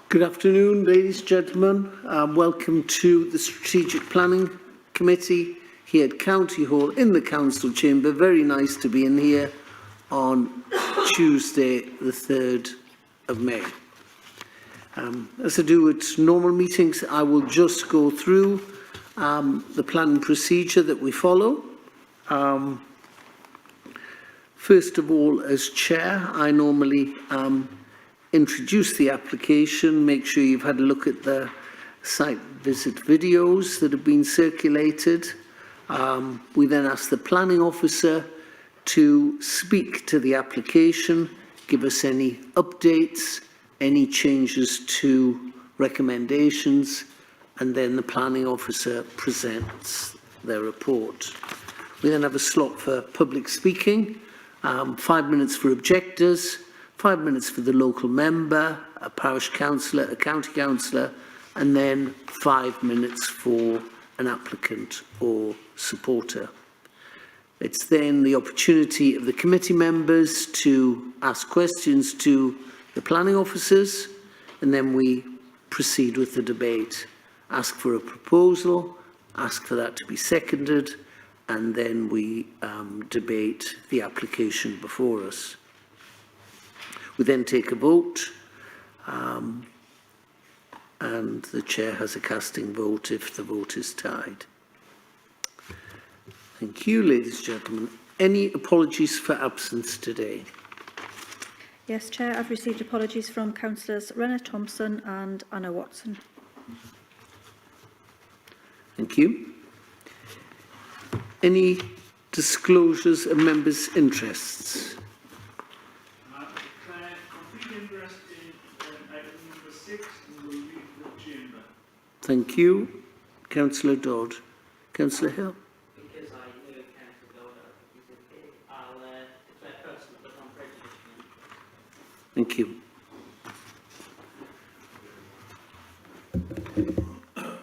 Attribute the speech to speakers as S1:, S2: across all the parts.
S1: Good afternoon, ladies and gentlemen. Welcome to the Strategic Planning Committee here at County Hall in the Council Chamber. Very nice to be in here on Tuesday, the 3rd of May. As I do at normal meetings, I will just go through the planning procedure that we follow. First of all, as Chair, I normally introduce the application, make sure you've had a look at the site visit videos that have been circulated. We then ask the planning officer to speak to the application, give us any updates, any changes to recommendations, and then the planning officer presents their report. We then have a slot for public speaking, 5 minutes for objectors, 5 minutes for the local member, a parish councillor, a county councillor, and then 5 minutes for an applicant or supporter. It's then the opportunity of the committee members to ask questions to the planning officers, and then we proceed with the debate. Ask for a proposal, ask for that to be seconded, and then we debate the application before us. We then take a vote, and the chair has a casting vote if the vote is tied. Thank you, ladies and gentlemen. Any apologies for absence today?
S2: Yes, Chair, I've received apologies from Councillors Renner Thompson and Anna Watson. Thank
S1: you. Any disclosures of members' interests? Thank you. Councillor Dodd. Councillor Hill.
S3: Because I know Councillor Dodd, I'll declare personal, but not prejudiced.
S1: Thank you.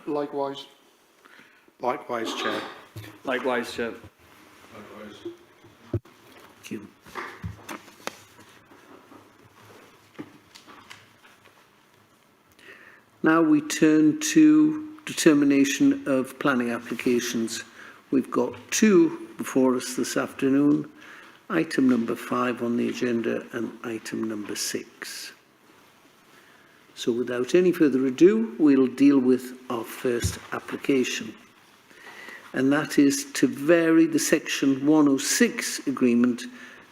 S4: Likewise.
S5: Likewise, Chair.
S4: Likewise, Chair.
S5: Likewise.
S1: Thank you. Now we turn to determination of planning applications. We've got 2 before us this afternoon, item number 5 on the agenda and item number 6. So without any further ado, we'll deal with our first application. And that is to vary the section 106 agreement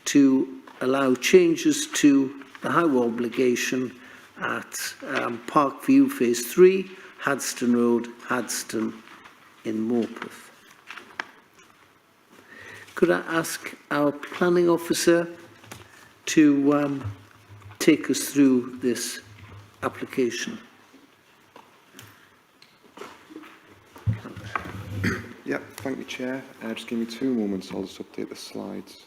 S1: to allow changes to the highway obligation at Parkview Phase 3, Hadston Road, Hadston in Morpeth. Could I ask our planning officer to take us through this application?
S4: Yep, thank you, Chair. Just give me 2 moments, I'll just update the slides.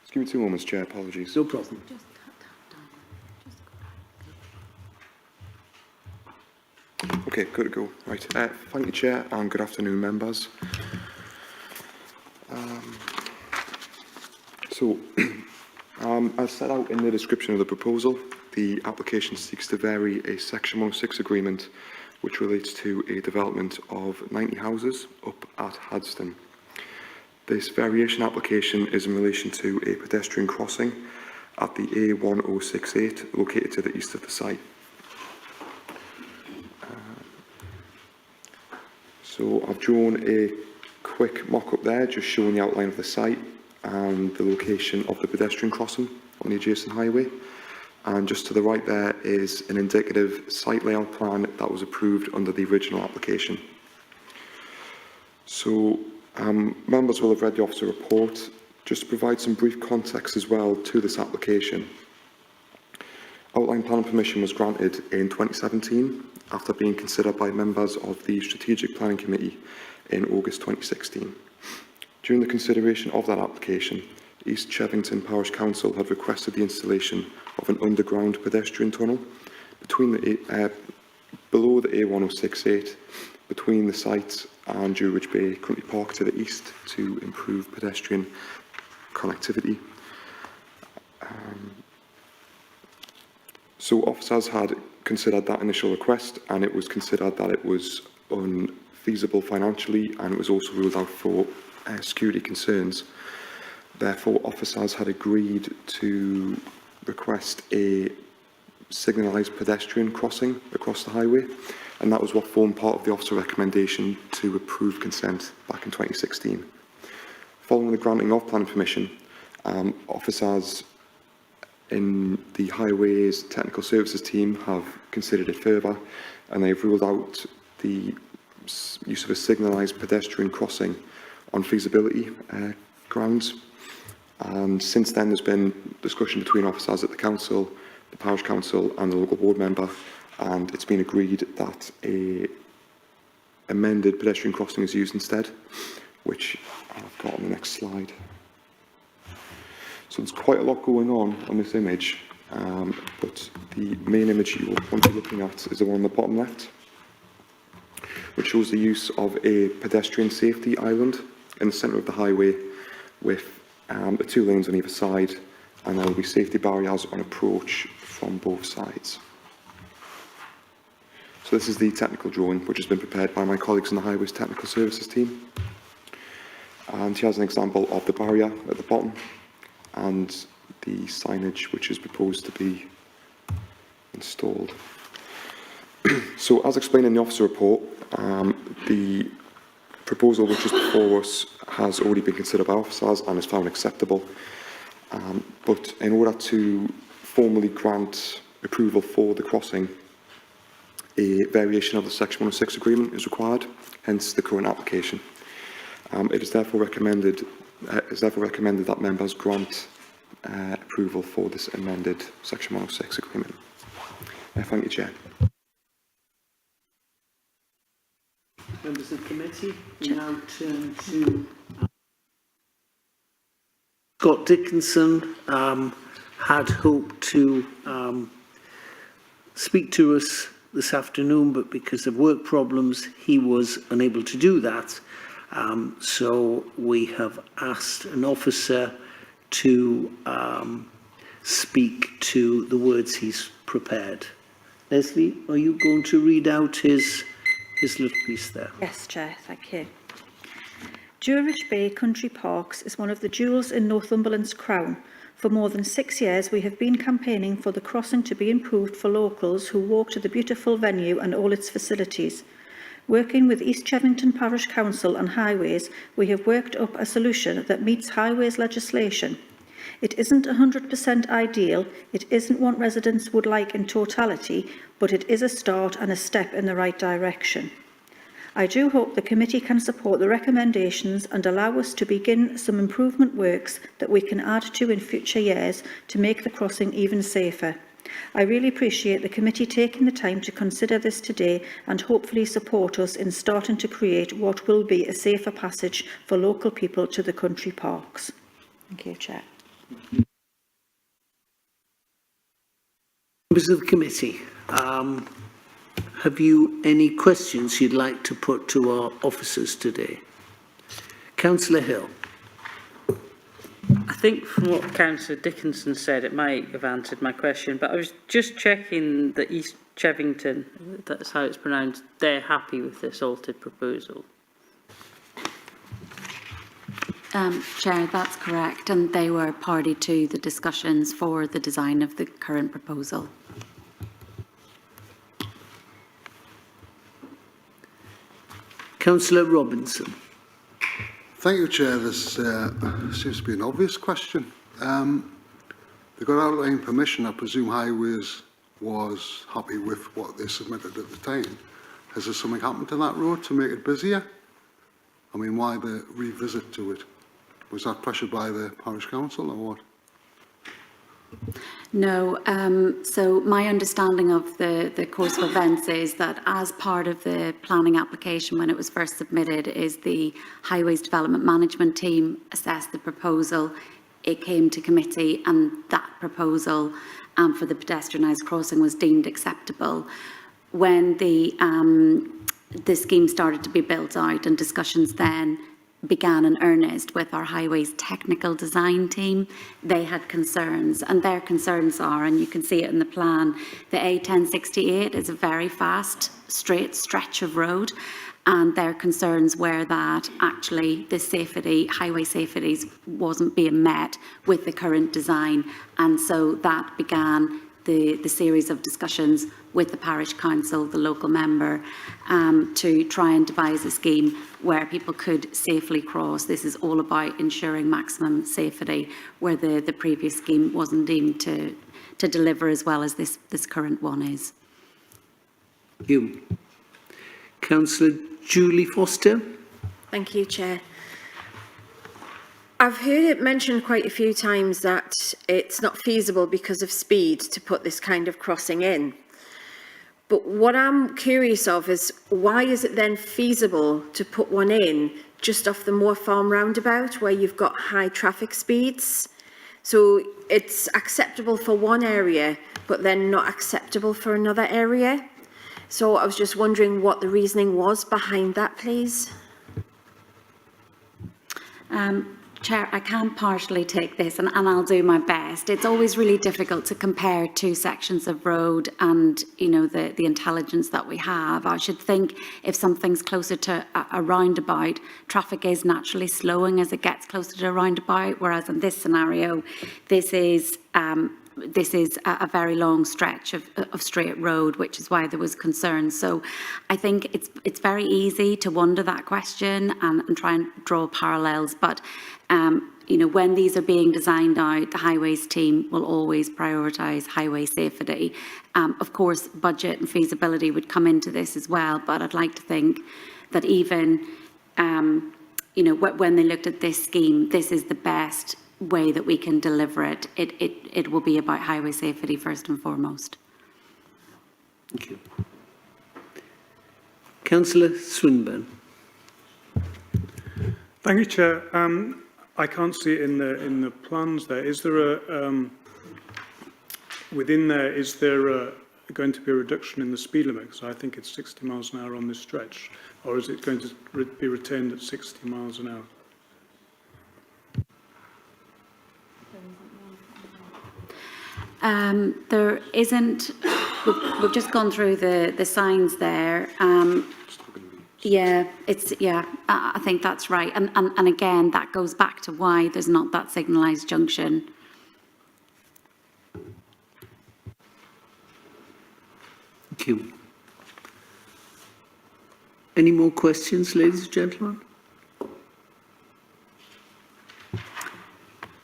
S4: Just give me 2 moments, Chair, apologies.
S1: No problem.
S4: Okay, good to go. Right. Thank you, Chair, and good afternoon, members. As set out in the description of the proposal, the application seeks to vary a Section 106 agreement which relates to a development of 90 houses up at Hadston. This variation application is in relation to a pedestrian crossing at the A1068 located to the east of the site. So I've drawn a quick mock-up there, just showing the outline of the site and the location of the pedestrian crossing on the adjacent highway. And just to the right there is an indicative site layout plan that was approved under the original application. So members will have read the officer report. Just to provide some brief context as well to this application. Outline planning permission was granted in 2017 after being considered by members of the Strategic Planning Committee in August 2016. During the consideration of that application, East Chevington Parish Council had requested the installation of an underground pedestrian tunnel between below the A1068 between the site and Dewridge Bay Country Park to the east to improve pedestrian connectivity. So officers had considered that initial request, and it was considered that it was unfeasible financially, and it was also ruled out for security concerns. Therefore, officers had agreed to request a signalised pedestrian crossing across the highway, and that was what formed part of the officer recommendation to approve consent back in 2016. Following the granting of planning permission, officers in the Highways Technical Services team have considered it further, and they've ruled out the use of a signalised pedestrian crossing on feasibility grounds. And since then, there's been discussion between officers at the council, the parish council, and the local board member, and it's been agreed that a amended pedestrian crossing is used instead, which I've got on the next slide. So there's quite a lot going on this image, but the main image you want to be looking at is the one on the bottom left, which shows the use of a pedestrian safety island in the centre of the highway with the 2 lanes on either side, and there will be safety barriers on approach from both sides. So this is the technical drawing, which has been prepared by my colleagues in the Highways Technical Services team. And here's an example of the barrier at the bottom and the signage which is proposed to be installed. So, as explained in the officer report, the proposal which is before us has already been considered by officers and is found acceptable. But in order to formally grant approval for the crossing, a variation of the Section 106 agreement is required, hence the current application. It is therefore recommended that members grant approval for this amended Section 106 agreement. Thank you, Chair.
S1: Members of the committee, we now turn to Scott Dickinson. Had hoped to speak to us this afternoon, but because of work problems, he was unable to do that. So we have asked an officer to speak to the words he's prepared. Leslie, are you going to read out his little piece there?
S2: Yes, Chair, thank you. Dewridge Bay Country Parks is one of the jewels in Northumberland's crown. For more than 6 years, we have been campaigning for the crossing to be improved for locals who walk to the beautiful venue and all its facilities. Working with East Chevington Parish Council and Highways, we have worked up a solution that meets Highways legislation. It isn't 100% ideal, it isn't what residents would like in totality, but it is a start and a step in the right direction. I do hope the committee can support the recommendations and allow us to begin some improvement works that we can add to in future years to make the crossing even safer. I really appreciate the committee taking the time to consider this today and hopefully support us in starting to create what will be a safer passage for local people to the country parks. Thank you, Chair.
S1: Members of the committee, have you any questions you'd like to put to our officers today? Councillor Hill.
S3: I think from what Councillor Dickinson said, it might have answered my question, but I was just checking that East Chevington, that's how it's pronounced, they're happy with this altered proposal.
S6: Chair, that's correct, and they were party to the discussions for the design of the current proposal.
S1: Councillor Robinson.
S7: Thank you, Chair. This seems to be an obvious question. They got outline permission. I presume Highways was happy with what they submitted at the time. Has there something happened to that road to make it busier? I mean, why the revisit to it? Was that pressured by the Parish Council or what?
S6: No, so my understanding of the course of events is that as part of the planning application when it was first submitted is the Highways Development Management team assessed the proposal it came to committee and that proposal for the pedestrianised crossing was deemed acceptable. When the scheme started to be built out and discussions then began in earnest with our highways technical design team, they had concerns, and their concerns are, and you can see it in the plan, the A1068 is a very fast, straight stretch of road, and their concerns were that actually the safety, highway safety wasn't being met with the current design, and so that began the series of discussions with the parish council, the local member, to try and devise a scheme where people could safely cross. This is all about ensuring maximum safety, where the previous scheme wasn't deemed to deliver as well as this current one is.
S1: Thank you. Councillor Julie Foster.
S8: Thank you, Chair. I've heard it mentioned quite a few times that it's not feasible because of speed to put this kind of crossing in. But what I'm curious of is why is it then feasible to put one in just off the Moor Farm roundabout where you've got high traffic speeds? So it's acceptable for one area, but then not acceptable for another area. So I was just wondering what the reasoning was behind that, please.
S6: Chair, I can partially take this and I'll do my best. It's always really difficult to compare two sections of road and, you know, the intelligence that we have. I should think if something's closer to a roundabout, traffic is naturally slowing as it gets closer to a roundabout, whereas in this scenario, this is a very long stretch of straight road, which is why there was concern. So I think it's very easy to wonder that question and try and draw parallels. But, you know, when these are being designed out, the highways team will always prioritise highway safety. Of course, budget and feasibility would come into this as well, but I'd like to think that even, you know, when they looked at this scheme, this is the best way that we can deliver it. It will be about highway safety first and foremost.
S1: Thank you. Councillor Swinburne.
S9: Thank you, Chair. I can't see it in the plans there. Is there a within there? Is there going to be a reduction in the speed limit? Because I think it's 60 miles an hour on this stretch, or is it going to be retained at 60 miles an hour?
S6: There isn't, we've just gone through the signs there. Yeah, I think that's right. And again, that goes back to why there's not that signalised junction.
S1: Thank you. Any more questions, ladies and gentlemen?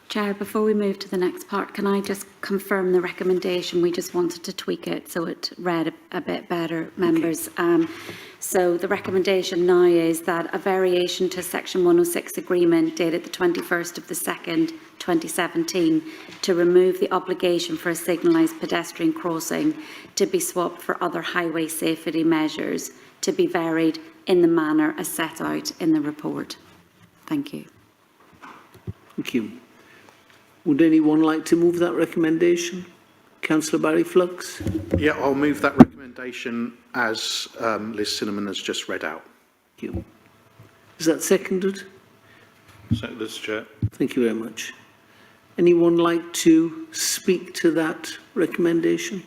S6: Chair, before we move to the next part, can I just confirm the recommendation? We just wanted to tweak it so it read a bit better, members. Okay. So the recommendation now is that a variation to Section 106 agreement dated the 21st of the 2nd, 2017, to remove the obligation for a signalised pedestrian crossing to be swapped for other highway safety measures to be varied in the manner as set out in the report. Thank you.
S1: Thank you. Would anyone like to move that recommendation? Councillor Barry Flux.
S5: Yeah, I'll move that recommendation as Liz Cinnamon has just read out.
S1: Thank you. Is that seconded?
S5: Seconded, Mr. Chair.
S1: Thank you very much. Anyone like to speak to that recommendation?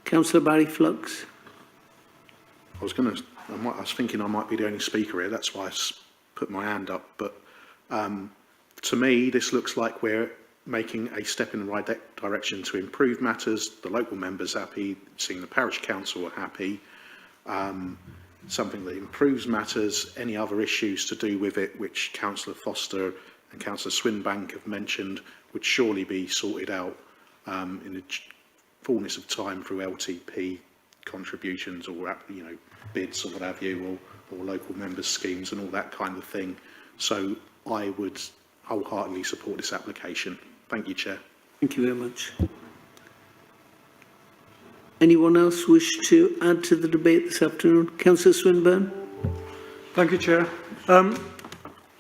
S1: Councillor Barry Flux.
S5: I was thinking I might be the only speaker here. That's why I put my hand up. But to me, this looks like we're making a step in the right direction to improve matters. The local members happy, seeing the parish council are happy. Something that improves matters. Any other issues to do with it, which Councillor Foster and Councillor Swinbank have mentioned, would surely be sorted out in the fullness of time through LTP contributions or, you know, bids or what have you, or local members' schemes and all that kind of thing. So I would wholeheartedly support this application. Thank you, Chair.
S1: Thank you very much. Anyone else wish to add to the debate this afternoon? Councillor Swinburne.
S9: Thank you, Chair.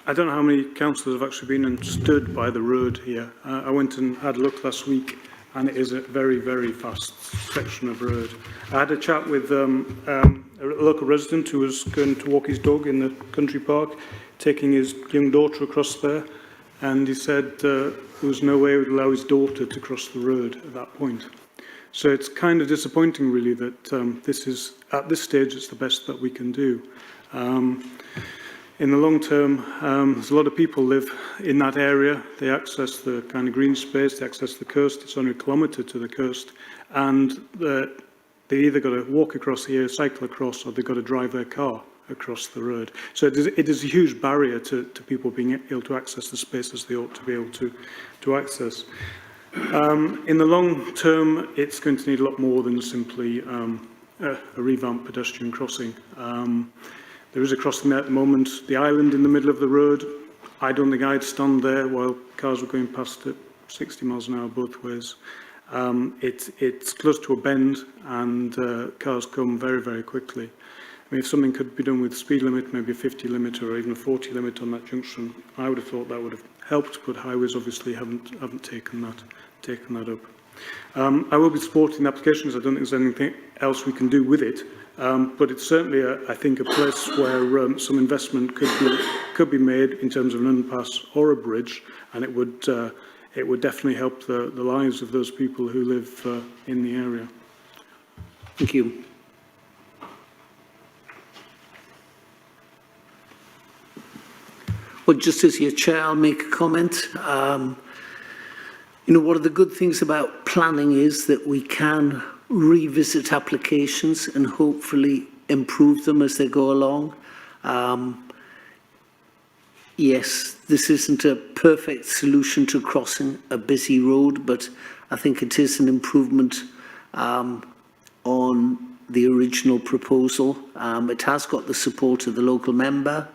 S9: I don't know how many councillors have actually been and stood by the road here. I went and had a look last week, and it is a very, very fast section of road. I had a chat with a local resident who was going to walk his dog in the country park, taking his young daughter across there, and he said there was no way he would allow his daughter to cross the road at that point. So it's kind of disappointing, really, that this is, at this stage, it's the best that we can do. In the long term, there's a lot of people live in that area. They access the kind of green space, they access the coast. It's only a kilometre to the coast, and they either got to walk across here, cycle across, or they've got to drive their car across the road. So it is a huge barrier to people being able to access the spaces they ought to be able to access. In the long term, it's going to need a lot more than simply a revamped pedestrian crossing. There is a crossing there at the moment, the island in the middle of the road. I don't think I'd stand there while cars were going past at 60 miles an hour both ways. It's close to a bend, and cars come very, very quickly. I mean, if something could be done with speed limit, maybe a 50 limit or even a 40 limit on that junction, I would have thought that would have helped, but highways obviously haven't taken that up. I will be supporting the applications. I don't think there's anything else we can do with it. But it's certainly, I think, a place where some investment could be made in terms of an underpass or a bridge, and it would definitely help the lives of those people who live in the area.
S1: Thank you. Well, just as your chair, I'll make a comment. You know, one of the good things about planning is that we can revisit applications and hopefully improve them as they go along. Yes, this isn't a perfect solution to crossing a busy road, but I think it is an improvement on the original proposal. It has got the support of the local member,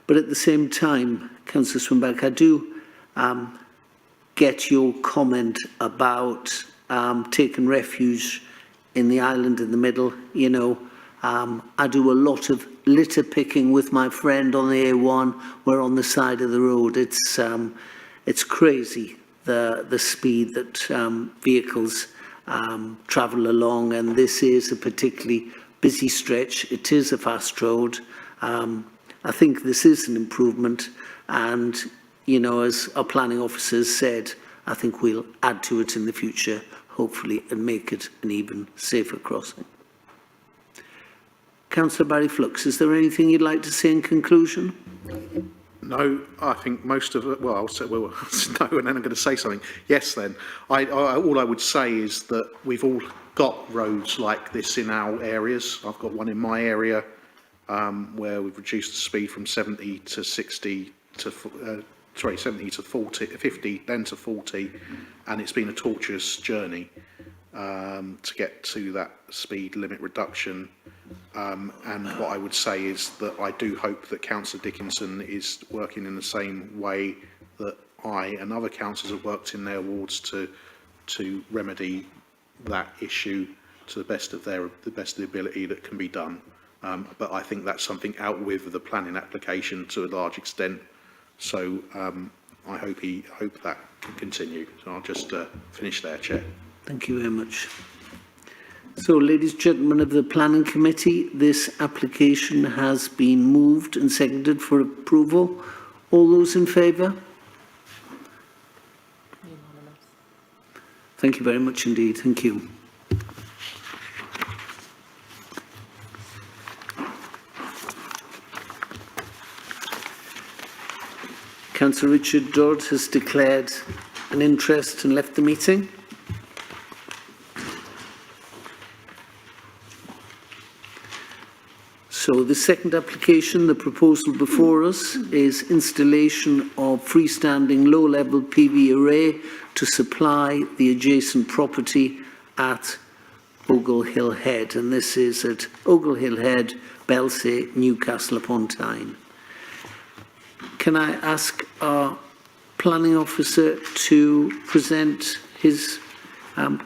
S1: but at the same time, Councillor Swinbank, I do get your comment about taking refuge in the island in the middle. You know, I do a lot of litter picking with my friend on the A1. We're on the side of the road. It's crazy the speed that vehicles travel along, and this is a particularly busy stretch. It is a fast road. I think this is an improvement, and you know, as our planning officers said, I think we'll add to it in the future, hopefully, and make it an even safer crossing. Councillor Barry Flux, is there anything you'd like to say in conclusion?
S5: No, I think most of it, well, I'll say, well, no, and then I'm going to say something. Yes, then. All I would say is that we've all got roads like this in our areas. I've got one in my area where we've reduced the speed from 70 to 60 to 70 to 40, 50, then to 40, and it's been a tortuous journey to get to that speed limit reduction. And what I would say is that I do hope that Councillor Dickinson is working in the same way that I and other councillors have worked in their wards to remedy that issue to the best of the ability that can be done. But I think that's something out with the planning application to a large extent. So I hope that can continue. So I'll just finish there, Chair.
S1: Thank you very much. So, ladies and gentlemen of the Planning Committee, this application has been moved and seconded for approval. All those in favour? Thank you very much indeed. Thank you. Councillor Richard Dodd has declared an interest and left the meeting. So the second application, the proposal before us, is installation of freestanding low-level PV array to supply the adjacent property at Ogle Hill Head, and this is at Ogle Hill Head, Belsay, Newcastle upon Tyne. Can I ask our planning officer to present his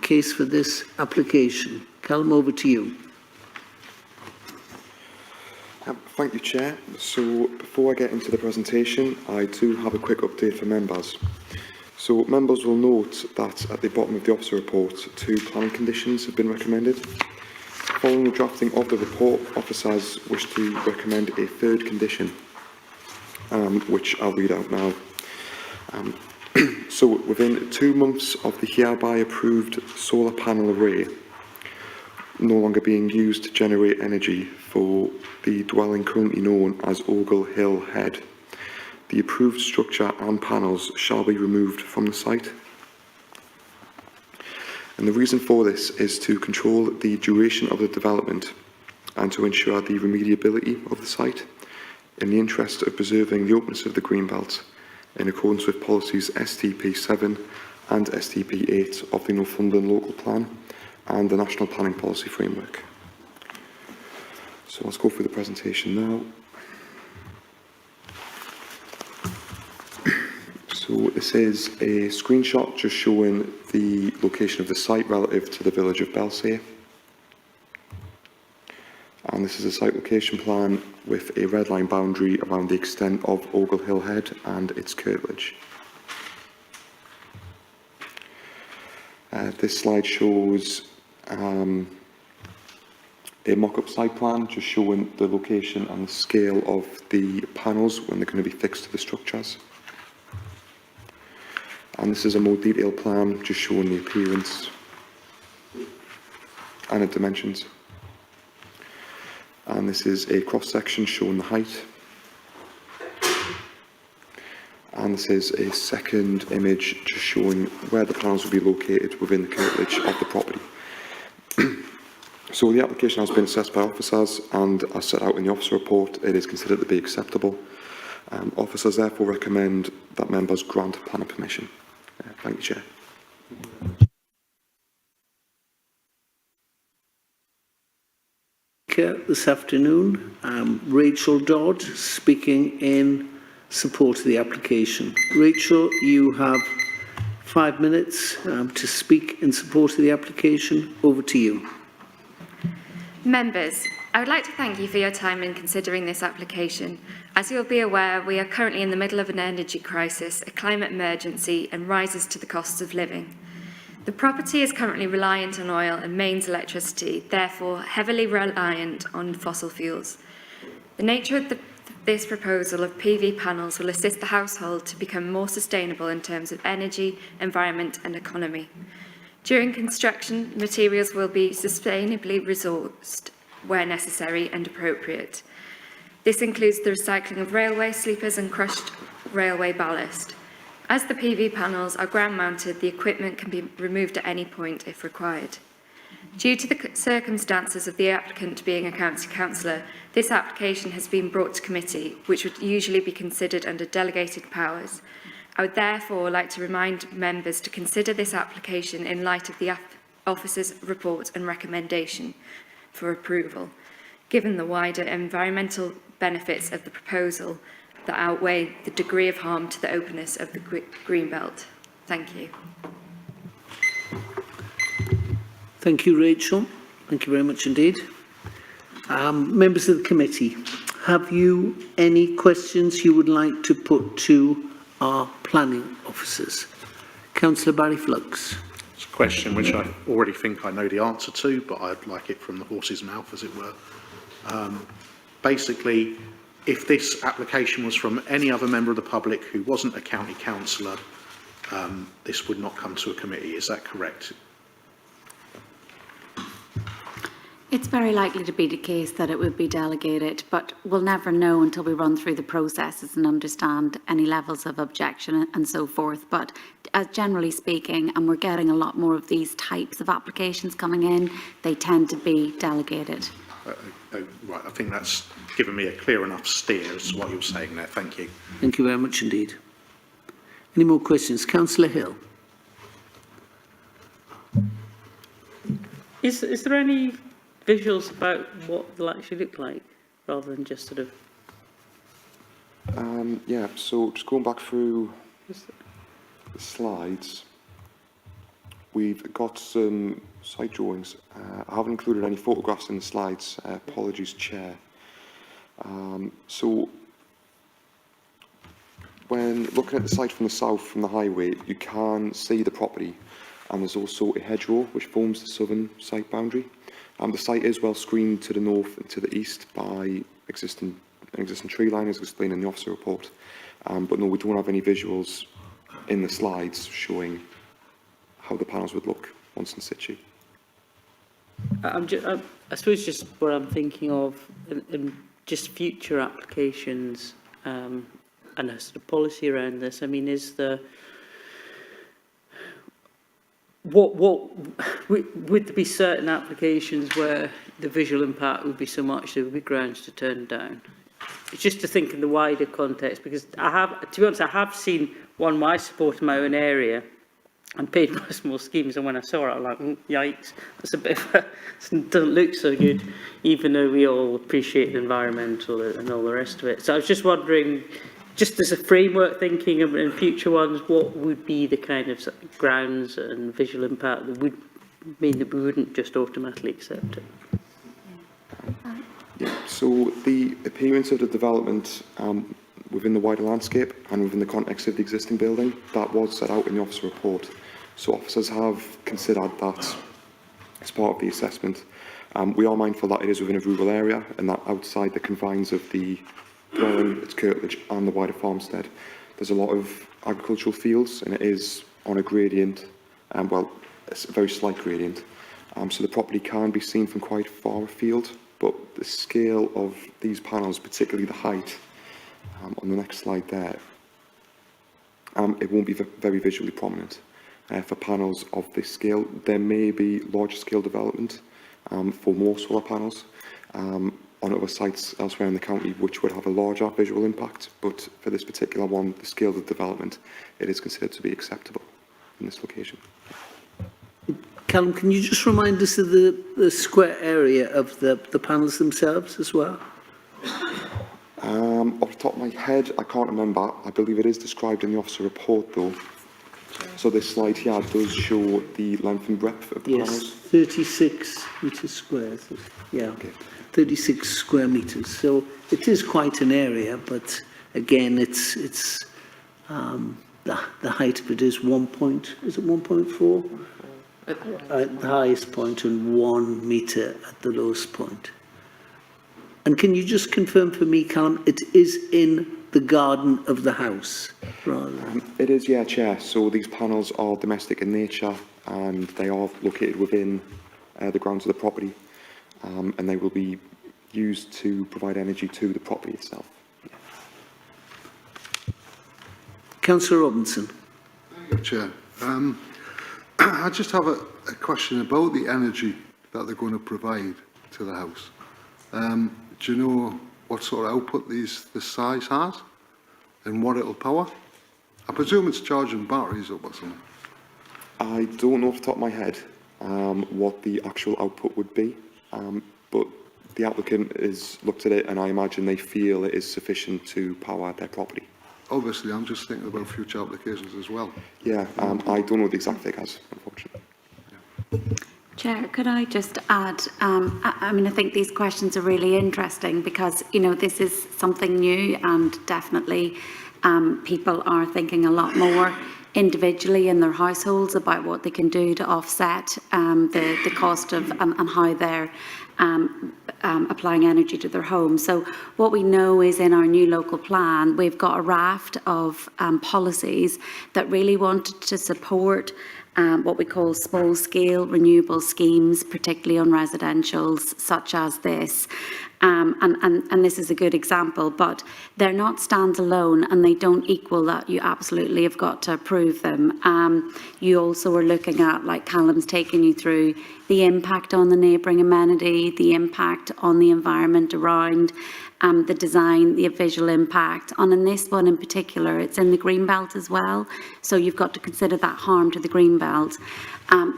S1: case for this application? Callum, over to you.
S4: Thank you, Chair. So before I get into the presentation, I do have a quick update for members. So members will note that at the bottom of the officer report, 2 planning conditions have been recommended. Following the drafting of the report, officers wish to recommend a 3rd condition, which I'll read out now. So within 2 months of the hereby approved solar panel array no longer being used to generate energy for the dwelling currently known as Ogle Hill Head, the approved structure and panels shall be removed from the site. And the reason for this is to control the duration of the development and to ensure the remediability of the site in the interest of preserving the openness of the Greenbelt in accordance with policies STP 7 and STP 8 of the Northumberland Local Plan and the National Planning Policy Framework. So let's go through the presentation now. So this is a screenshot just showing the location of the site relative to the village of Belsay. And this is a site location plan with a red line boundary around the extent of Ogle Hill Head and its curtilage. This slide shows a mock-up site plan just showing the location and the scale of the panels when they're going to be fixed to the structures. And this is a more detailed plan just showing the appearance and the dimensions. And this is a cross-section showing the height. And this is a second image just showing where the panels will be located within the curtilage of the property. So the application has been assessed by officers, and as set out in the officer report, it is considered to be acceptable. Officers therefore recommend that members grant planning permission. Thank you, Chair.
S1: This afternoon, Rachel Dodd speaking in support of the application. Rachel, you have 5 minutes to speak in support of the application. Over to you.
S10: Members, I would like to thank you for your time in considering this application. As you'll be aware, we are currently in the middle of an energy crisis, a climate emergency, and rises to the costs of living. The property is currently reliant on oil and mains electricity, therefore heavily reliant on fossil fuels. The nature of this proposal of PV panels will assist the household to become more sustainable in terms of energy, environment and economy. During construction, materials will be sustainably resourced where necessary and appropriate. This includes the recycling of railway sleepers and crushed railway ballast. As the PV panels are ground-mounted, the equipment can be removed at any point if required. Due to the circumstances of the applicant being a county councillor, this application has been brought to committee, which would usually be considered under delegated powers. I would therefore like to remind members to consider this application in light of the officer's report and recommendation for approval, given the wider environmental benefits of the proposal that outweigh the degree of harm to the openness of the Greenbelt. Thank you.
S1: Thank you, Rachel. Thank you very much indeed. Members of the committee, have you any questions you would like to put to our planning officers? Councillor Barry Flux.
S5: It's a question which I already think I know the answer to, but I'd like it from the horse's mouth, as it were. Basically, if this application was from any other member of the public who wasn't a county councillor, this would not come to a committee. Is that correct?
S6: It's very likely to be the case that it would be delegated, but we'll never know until we run through the processes and understand any levels of objection and so forth. But generally speaking, and we're getting a lot more of these types of applications coming in, they tend to be delegated.
S5: Right, I think that's given me a clear enough steer as to what you're saying there. Thank you.
S1: Thank you very much indeed. Any more questions? Councillor Hill.
S3: Is there any visuals about what they'll actually look like, rather than just sort of...
S4: Yeah, so just going back through the slides, we've got some site drawings. I haven't included any photographs in the slides. Apologies, Chair. So when looking at the site from the south, from the highway, you can see the property, and there's also a hedgerow which forms the southern site boundary. The site is well screened to the north and to the east by an existing tree line, as explained in the officer report. But no, we don't have any visuals in the slides showing how the panels would look once in situ.
S3: I suppose just what I'm thinking of, in just future applications, and a sort of policy around this. I mean, is the would there be certain applications where the visual impact would be so much there would be grounds to turn down? It's just to think in the wider context, because to be honest, I have seen one I support in my own area and paid for small schemes, and when I saw it, I was like, yikes, that's a bit of it doesn't look so good, even though we all appreciate the environmental and all the rest of it. So I was just wondering, just as a framework thinking of in future ones, what would be the kind of grounds and visual impact that would mean that we wouldn't just automatically accept it?
S4: Yeah, so the appearance of the development within the wider landscape and within the context of the existing building, that was set out in the officer report. So officers have considered that as part of the assessment. We are mindful that it is within a rural area and that outside the confines of the dwelling, its curtilage and the wider farmstead, there's a lot of agricultural fields, and it is on a gradient, well, it's a very slight gradient. So the property can be seen from quite far afield, but the scale of these panels, particularly the height, on the next slide there, it won't be very visually prominent. For panels of this scale, there may be larger scale development for more solar panels on other sites elsewhere in the county, which would have a larger visual impact, but for this particular one, the scale of development, it is considered to be acceptable in this location.
S1: Callum, can you just remind us of the square area of the panels themselves as well?
S4: Off the top of my head, I can't remember. I believe it is described in the officer report, though. So this slide here does show the length and breadth of the panels.
S1: Yes, 36 metres square. Yeah,
S4: Okay.
S1: 36 square metres. So it is quite an area, but again, it's the height of it is 1.4? At the highest point and 1 metre at the lowest point. And can you just confirm for me, Callum, it is in the garden of the house, rather than...
S4: It is, yeah, Chair. So these panels are domestic in nature, and they are located within the grounds of the property, and they will be used to provide energy to the property itself.
S1: Councillor Robinson.
S7: Thank you, Chair. I just have a question about the energy that they're going to provide to the house. Do you know what sort of output this size has and what it'll power? I presume it's charging batteries up or something.
S4: I don't know off the top of my head what the actual output would be, but the applicant has looked at it, and I imagine they feel it is sufficient to power their property.
S7: Obviously, I'm just thinking about future applications as well.
S4: Yeah, I don't know the exact figures, unfortunately.
S6: Chair, could I just add, I mean, I think these questions are really interesting because, you know, this is something new, and definitely people are thinking a lot more individually in their households about what they can do to offset the cost of and how they're applying energy to their home. So what we know is in our new local plan, we've got a raft of policies that really wanted to support what we call small-scale renewable schemes, particularly on residentials such as this. And this is a good example, but they're not standalone and they don't equal that. You absolutely have got to approve them. You also are looking at, like Callum's taken you through, the impact on the neighbouring amenity, the impact on the environment around, the design, the visual impact. And in this one in particular, it's in the green belt as well. So you've got to consider that harm to the green belt.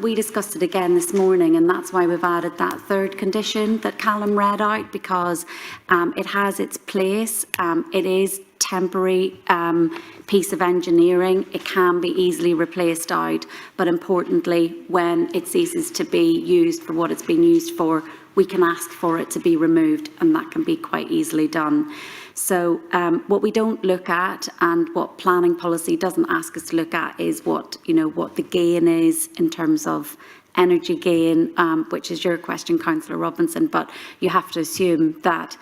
S6: We discussed it again this morning, and that's why we've added that third condition that Callum read out, because it has its place. It is temporary piece of engineering. It can be easily replaced out, but importantly, when it ceases to be used for what it's been used for, we can ask for it to be removed, and that can be quite easily done. So what we don't look at, and what planning policy doesn't ask us to look at, is what the gain is in terms of energy gain, which is your question, Councillor Robinson. But you have to assume that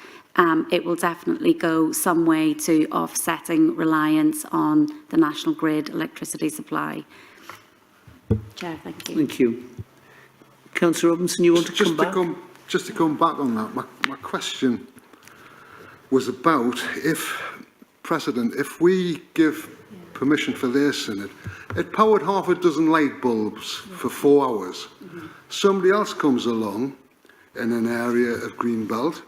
S6: it will definitely go some way to offsetting reliance on the national grid electricity supply. Chair, thank you.
S1: Thank you. Councillor Robinson, you want to come back?
S7: Just to come back on that, my question was about if we give permission for this and it powered half a dozen light bulbs for 4 hours. Somebody else comes along in an area of Greenbelt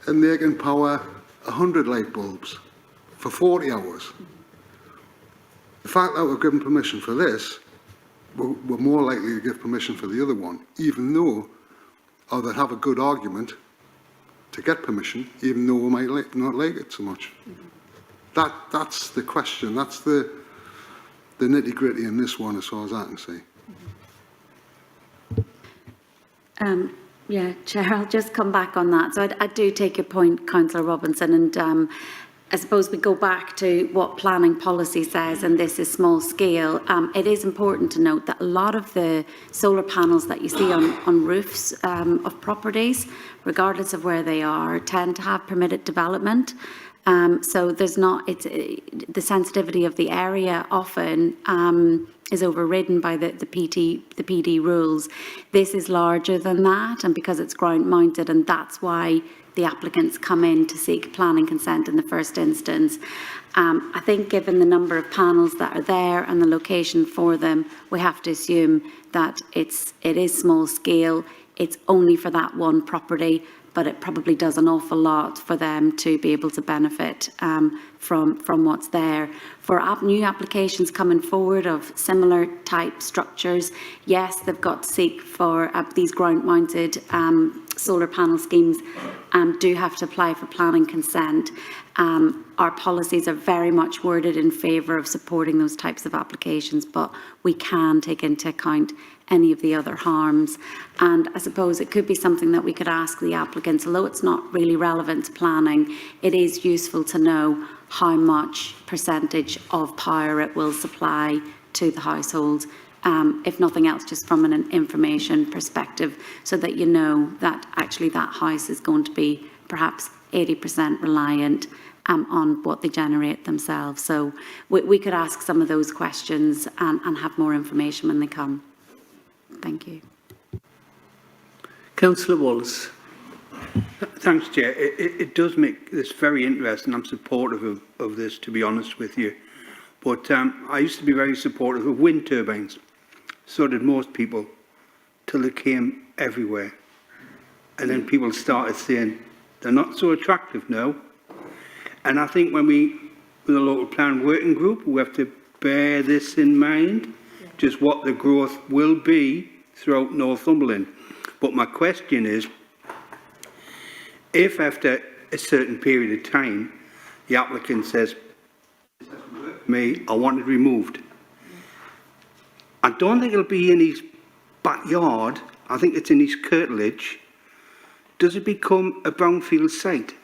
S7: and they can power 100 light bulbs for 40 hours. The fact that we're given permission for this, we're more likely to give permission for the other one, even though, or they'd have a good argument to get permission, even though we might not like it so much. That's the question. That's the nitty-gritty in this one, as far as I can see.
S6: Yeah, Chair, I'll just come back on that. So I do take your point, Councillor Robinson, and I suppose we go back to what planning policy says, and this is small scale. It is important to note that a lot of the solar panels that you see on roofs of properties, regardless of where they are, tend to have permitted development. So there's not, the sensitivity of the area often is overridden by the PD rules. This is larger than that, and because it's ground mounted, and that's why the applicants come in to seek planning consent in the first instance. I think given the number of panels that are there and the location for them, we have to assume that it is small scale. It's only for that one property, but it probably does an awful lot for them to be able to benefit from what's there. For new applications coming forward of similar type structures, yes, they've got to seek for these ground-mounted solar panel schemes, do have to apply for planning consent. Our policies are very much worded in favour of supporting those types of applications, but we can take into account any of the other harms. And I suppose it could be something that we could ask the applicants, although it's not really relevant to planning, it is useful to know how much percentage of power it will supply to the household. If nothing else, just from an information perspective, so that you know that actually that house is going to be perhaps 80% reliant on what they generate themselves. So we could ask some of those questions and have more information when they come. Thank you.
S1: Councillor Wallace.
S11: Thanks, Chair. It does make this very interesting. I'm supportive of this, to be honest with you. But I used to be very supportive of wind turbines. So did most people, till they came everywhere. And then people started saying, they're not so attractive now. And I think when with the local plan working group, we have to bear this in mind, just what the growth will be throughout Northumberland. But my question is, if after a certain period of time, the applicant says, this doesn't work for me, I want it removed. I don't think it'll be in his backyard. I think it's in his curtilage. Does it become a brownfield site?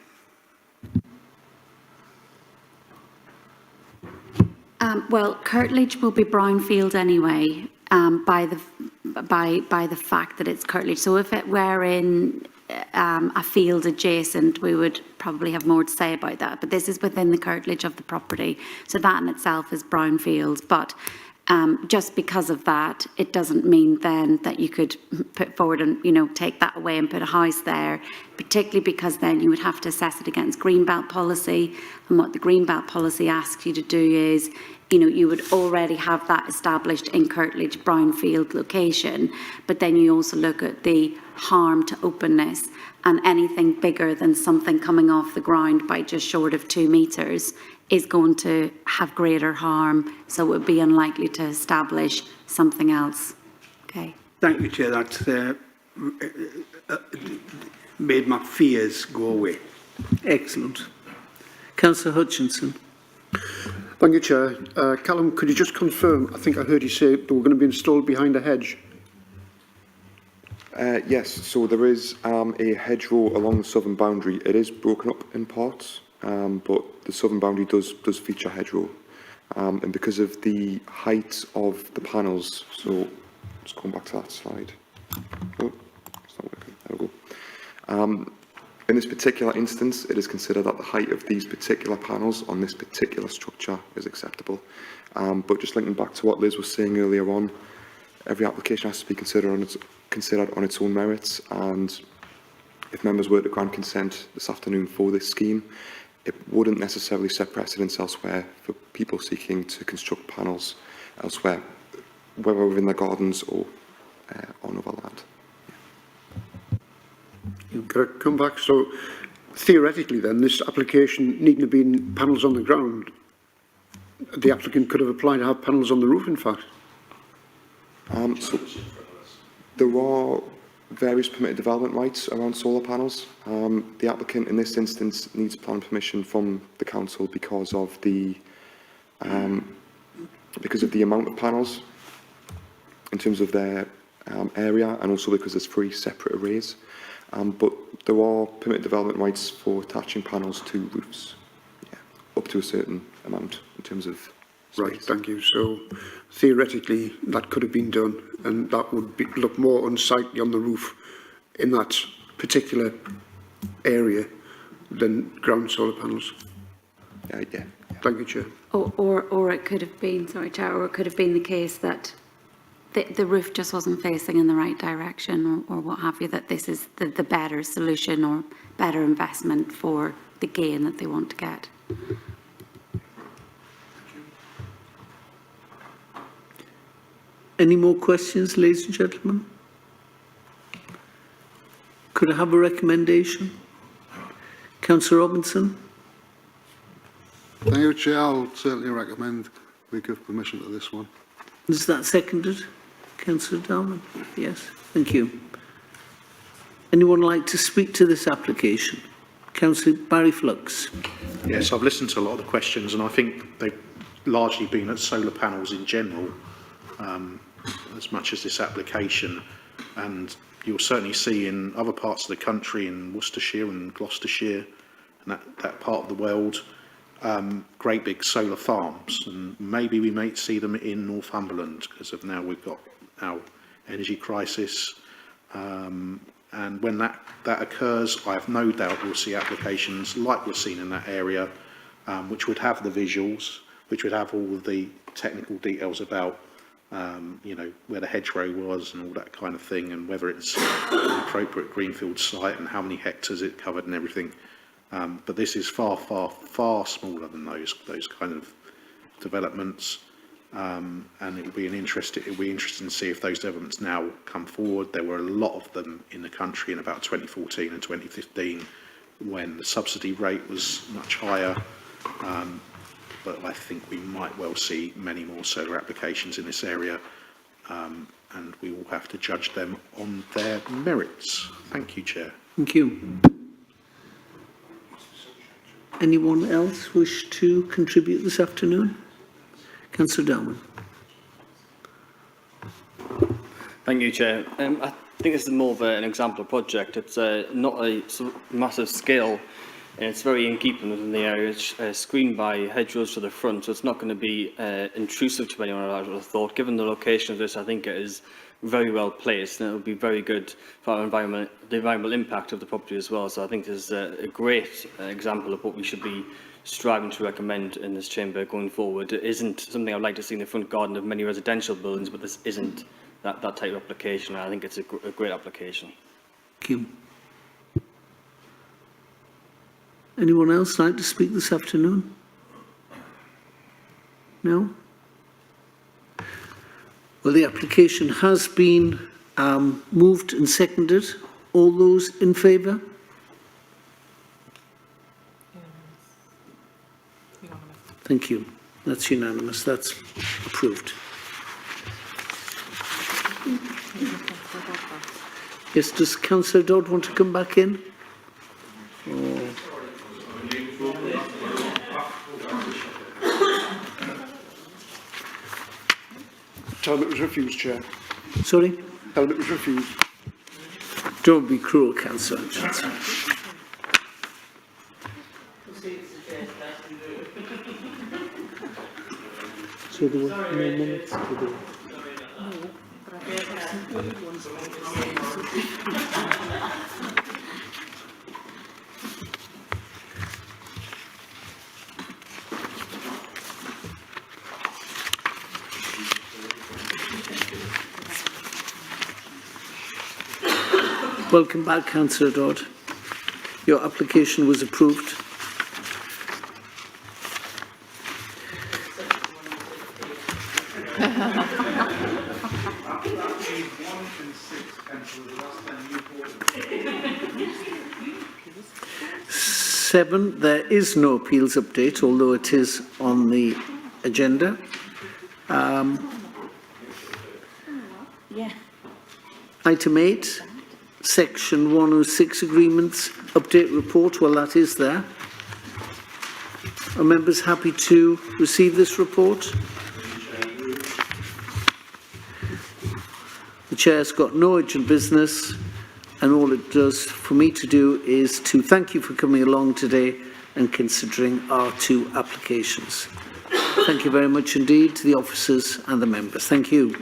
S6: Well, curtilage will be brownfield anyway, by the fact that it's curtilage. So if it were in a field adjacent, we would probably have more to say about that. But this is within the curtilage of the property, so that in itself is brownfield. But just because of that, it doesn't mean then that you could put forward and, take that away and put a house there, particularly because then you would have to assess it against Greenbelt policy. And what the Greenbelt policy asks you to do is, you would already have that established in curtilage brownfield location, but then you also look at the harm to openness, and anything bigger than something coming off the ground by just short of 2 metres is going to have greater harm, so it would be unlikely to establish something else. Okay.
S11: Thank you, Chair. That's made my fears go away.
S1: Excellent. Councillor Hutchinson.
S12: Thank you, Chair. Callum, could you just confirm, I think I heard you say they were going to be installed behind a hedge?
S4: Yes, so there is a hedgerow along the southern boundary. It is broken up in parts, but the southern boundary does feature hedgerow. And because of the height of the panels, so just going back to that slide. Oh, it's not working. There we go. In this particular instance, it is considered that the height of these particular panels on this particular structure is acceptable. But just linking back to what Liz was saying earlier on, every application has to be considered on its own merits, and if members were to grant consent this afternoon for this scheme, it wouldn't necessarily set precedence elsewhere for people seeking to construct panels elsewhere, whether within their gardens or on other land.
S12: Could I come back? So, theoretically then, this application needn't have been panels on the ground. The applicant could have applied to have panels on the roof, in fact.
S4: So there are various permitted development rights around solar panels. The applicant in this instance needs planning permission from the council because of the amount of panels in terms of their area, and also because there's 3 separate arrays. But there are permitted development rights for attaching panels to roofs, up to a certain amount in terms of space.
S12: Right, thank you. So, theoretically, that could have been done, and that would look more unsightly on the roof in that particular area than ground solar panels.
S4: Yeah.
S12: Thank you, Chair.
S6: Or it could have been, sorry, Chair, or it could have been the case that the roof just wasn't facing in the right direction, or what have you, that this is the better solution or better investment for the gain that they want to get.
S1: Any more questions, ladies and gentlemen? Could I have a recommendation? Councillor Robinson?
S7: Thank you, Chair. I'll certainly recommend we give permission to this one.
S1: Is that seconded? Councillor Darwin? Yes, thank you. Anyone like to speak to this application? Councillor Barry Flux.
S5: Yes, I've listened to a lot of the questions, and I think they've largely been at solar panels in general, as much as this application. And you'll certainly see in other parts of the country, in Worcestershire and Gloucestershire, and that part of the world, great big solar farms, and maybe we may see them in Northumberland because of now we've got our energy crisis, and when that occurs, I have no doubt we'll see applications like we've seen in that area, which would have the visuals, which would have all of the technical details about where the hedgerow was and all that kind of thing, and whether it's an appropriate greenfield site and how many hectares it covered and everything. But this is far, far, far smaller than those kind of developments, and it'll be interesting to see if those developments now come forward. There were a lot of them in the country in about 2014 and 2015 when the subsidy rate was much higher. But I think we might well see many more solar applications in this area, and we will have to judge them on their merits. Thank you, Chair.
S1: Thank you. Anyone else wish to contribute this afternoon? Councillor Darwin.
S13: Thank you, Chair. I think this is more of an example project. It's not a sort of massive scale, and it's very in keeping within the area. It's screened by hedgerows to the front, so it's not going to be intrusive to anyone, I would have thought. Given the location of this, I think it is very well placed, and it will be very good for our environment, the environmental impact of the property as well. So I think this is a great example of what we should be striving to recommend in this chamber going forward. It isn't something I'd like to see in the front garden of many residential buildings, but this isn't that type of application. I think it's a great application.
S1: Thank you. Anyone else like to speak this afternoon? No? Well, the application has been moved and seconded. All those in favour? Thank you. That's unanimous. That's approved. Yes, does Councillor Dodd want to come back in? Or...
S12: Tell them it was refused, Chair.
S1: Sorry?
S12: Tell them it was refused.
S1: Don't be cruel, Councillor Hutchinson. So there were no minutes to do. Welcome back, Councillor Dodd. Your application was approved. Seven, there is no appeals update, although it is on the agenda. Item 8, Section 106 agreements, update report, well, that is there. Are members happy to receive this report? The Chair's got no urgent business, and all it does for me to do is to thank you for coming along today and considering our 2 applications. Thank you very much indeed to the officers and the members. Thank you.